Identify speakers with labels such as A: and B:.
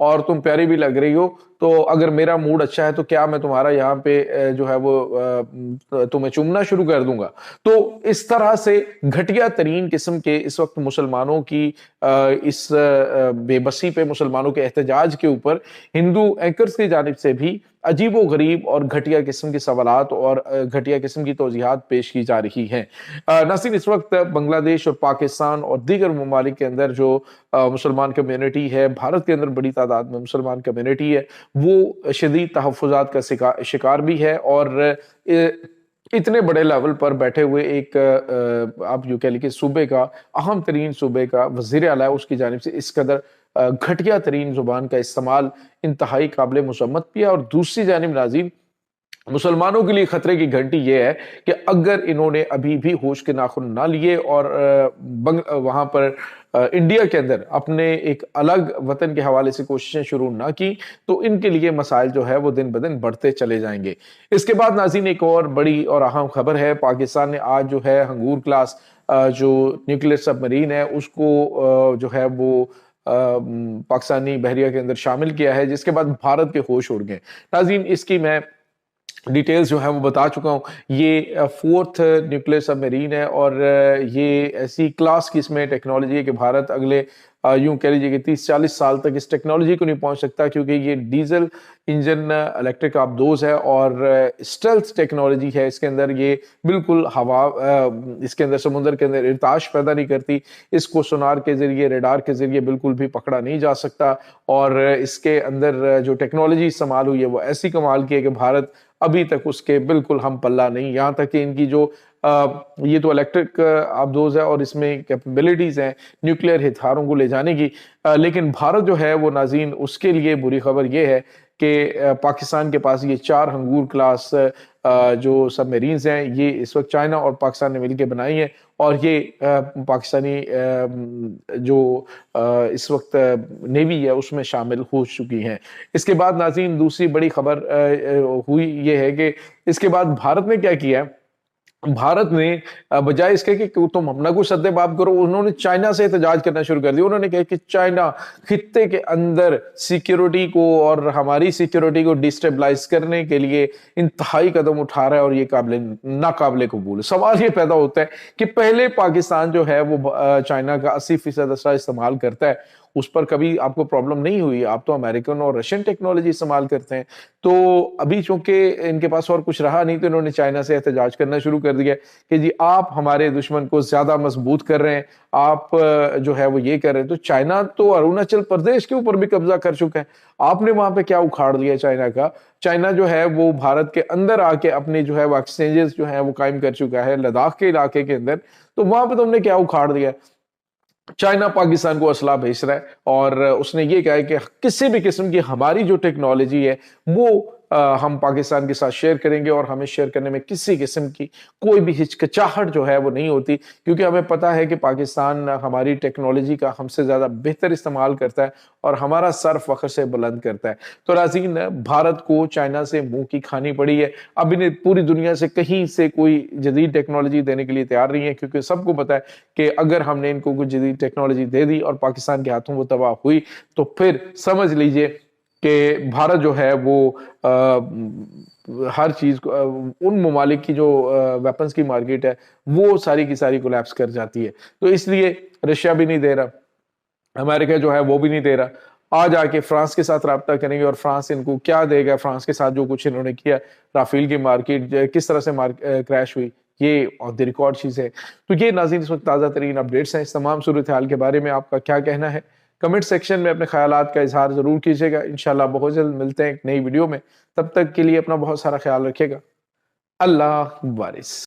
A: اور تم پیاری بھی لگ رہی ہو، تو اگر میرا موڈ اچھا ہے تو کیا میں تمہارا یہاں پہ جو ہے وہ تمہیں چومنا شروع کر دوں گا۔ تو اس طرح سے گھٹیا ترین قسم کے اس وقت مسلمانوں کی اس بے بسی پہ، مسلمانوں کے احتجاج کے اوپر ہندو اینکرز کی جانب سے بھی عجیب و غریب اور گھٹیا قسم کے سوالات اور گھٹیا قسم کی توضیحات پیش کی جا رہی ہیں۔ ناصرین، اس وقت بنگلہ دیش اور پاکستان اور دیگر ممالک کے اندر جو مسلمان کمیونٹی ہے، بھارت کے اندر بڑی تعداد میں مسلمان کمیونٹی ہے، وہ شدید تحفظات کا شکار بھی ہے، اور اتنے بڑے لیول پر بیٹھے ہوئے ایک آپ یوں کہہ لیں کہ صوبے کا، اہم ترین صوبے کا وزیر اعلیٰ، اس کی جانب سے اس قدر گھٹیا ترین زبان کا استعمال انتہائی قابل مذمت بھی ہے۔ اور دوسری جانب ناظرین، مسلمانوں کے لیے خطرے کی گھنٹی یہ ہے کہ اگر انہوں نے ابھی بھی ہوش کے ناخن نہ لیے اور وہاں پر انڈیا کے اندر اپنے ایک الگ وطن کے حوالے سے کوششیں شروع نہ کی، تو ان کے لیے مسائل جو ہے وہ دن بدن بڑھتے چلے جائیں گے۔ اس کے بعد ناظرین، ایک اور بڑی اور اہم خبر ہے۔ پاکستان نے آج جو ہے ہنگور کلاس جو نیوکلیر سب مرین ہے، اس کو جو ہے وہ پاکستانی بحریہ کے اندر شامل کیا ہے، جس کے بعد بھارت کے ہوش اڑ گئے۔ ناظرین، اس کی میں ڈیٹیلز جو ہے وہ بتا چکا ہوں۔ یہ 4th نیوکلیر سب میرین ہے، اور یہ ایسی کلاس کی اس میں ٹیکنالوجی ہے کہ بھارت اگلے یوں کہہ لیجیے کہ 30-40 سال تک اس ٹیکنالوجی کو نہیں پہنچ سکتا، کیونکہ یہ ڈیزل انجن الیکٹرک آبدوز ہے اور اسٹیلتھ ٹیکنالوجی ہے۔ اس کے اندر یہ بالکل ہوا اس کے اندر سمندر کے اندر ارتعاش پیدا نہیں کرتی، اس کو سونار کے ذریعے، ریڈار کے ذریعے بالکل بھی پکڑا نہیں جا سکتا، اور اس کے اندر جو ٹیکنالوجی استعمال ہوئی ہے وہ ایسی کمال کی ہے کہ بھارت ابھی تک اس کے بالکل ہم پلہ نہیں۔ یہاں تک کہ ان کی جو یہ تو الیکٹرک آبدوز ہے اور اس میں کیپیبلٹیز ہیں نیوکلیر ہتھیاروں کو لے جانے کی، لیکن بھارت جو ہے وہ ناظرین، اس کے لیے بری خبر یہ ہے کہ پاکستان کے پاس یہ 4 ہنگور کلاس جو سب میرینز ہیں، یہ اس وقت چائنا اور پاکستان نے مل کے بنائی ہیں، اور یہ پاکستانی جو اس وقت نیوی ہے اس میں شامل ہو چکی ہیں۔ اس کے بعد ناظرین، دوسری بڑی خبر ہوئی یہ ہے کہ اس کے بعد بھارت نے کیا کیا ہے۔ بھارت نے بجائے اس کے کہ تم اپنا کو سدے باب کرو، انہوں نے چائنا سے احتجاج کرنا شروع کر دیا۔ انہوں نے کہا کہ چائنا خطے کے اندر سیکیورٹی کو اور ہماری سیکیورٹی کو ڈیسٹیبلائز کرنے کے لیے انتہائی قدم اٹھا رہا ہے، اور یہ ناقابل قبول ہے۔ سوال یہ پیدا ہوتا ہے کہ پہلے پاکستان جو ہے وہ چائنا کا 80% اسلحہ استعمال کرتا ہے، اس پر کبھی آپ کو پرابلم نہیں ہوئی۔ آپ تو امریکن اور رشین ٹیکنالوجی استعمال کرتے ہیں، تو ابھی چونکہ ان کے پاس اور کچھ رہا نہیں، تو انہوں نے چائنا سے احتجاج کرنا شروع کر دیا کہ جی آپ ہمارے دشمن کو زیادہ مضبوط کر رہے ہیں، آپ جو ہے وہ یہ کر رہے ہیں۔ تو چائنا تو اروناچل پردیش کے اوپر بھی قبضہ کر چکا ہے، آپ نے وہاں پہ کیا اکھاڑ دیا چائنا کا؟ چائنا جو ہے وہ بھارت کے اندر آ کے اپنے جو ہے وہ ایکسچینجز جو ہیں وہ قائم کر چکا ہے لداخ کے علاقے کے اندر، تو وہاں پہ تم نے کیا اکھاڑ دیا؟ چائنا پاکستان کو اسلحہ بھیج رہا ہے، اور اس نے یہ کہا ہے کہ کسی بھی قسم کی ہماری جو ٹیکنالوجی ہے وہ ہم پاکستان کے ساتھ شیئر کریں گے، اور ہمیں شیئر کرنے میں کسی قسم کی کوئی بھی ہچکچاہٹ جو ہے وہ نہیں ہوتی، کیونکہ ہمیں پتہ ہے کہ پاکستان ہماری ٹیکنالوجی کا ہم سے زیادہ بہتر استعمال کرتا ہے اور ہمارا سر فخر سے بلند کرتا ہے۔ تو ناظرین، بھارت کو چائنا سے منہ کی کھانی پڑی ہے۔ اب انہیں پوری دنیا سے کہیں سے کوئی جدید ٹیکنالوجی دینے کے لیے تیار نہیں ہے، کیونکہ سب کو پتہ ہے کہ اگر ہم نے ان کو کوئی جدید ٹیکنالوجی دے دی اور پاکستان کے ہاتھوں وہ تباہ ہوئی، تو پھر سمجھ لیجئے کہ بھارت جو ہے وہ ہر چیز کو، ان ممالک کی جو ویپنز کی مارکیٹ ہے وہ ساری کی ساری کولیپس کر جاتی ہے۔ تو اس لیے رشیا بھی نہیں دے رہا، امریکہ جو ہے وہ بھی نہیں دے رہا، آج آ کے فرانس کے ساتھ رابطہ کریں گے، اور فرانس ان کو کیا دے گا؟ فرانس کے ساتھ جو کچھ انہوں نے کیا، رافیل کی مارکیٹ کس طرح سے کریش ہوئی، یہ آف دی ریکارڈ چیز ہے۔ تو یہ ناظرین اس وقت تازہ ترین اپڈیٹس ہیں۔ اس تمام صورتحال کے بارے میں آپ کا کیا کہنا ہے؟ کمنٹ سیکشن میں اپنے خیالات کا اظہار ضرور کیجیے گا۔ انشاءاللہ بہت جلد ملتے ہیں ایک نئی ویڈیو میں، تب تک کے لیے اپنا بہت سارا خیال رکھیے گا۔ اللہ وارث۔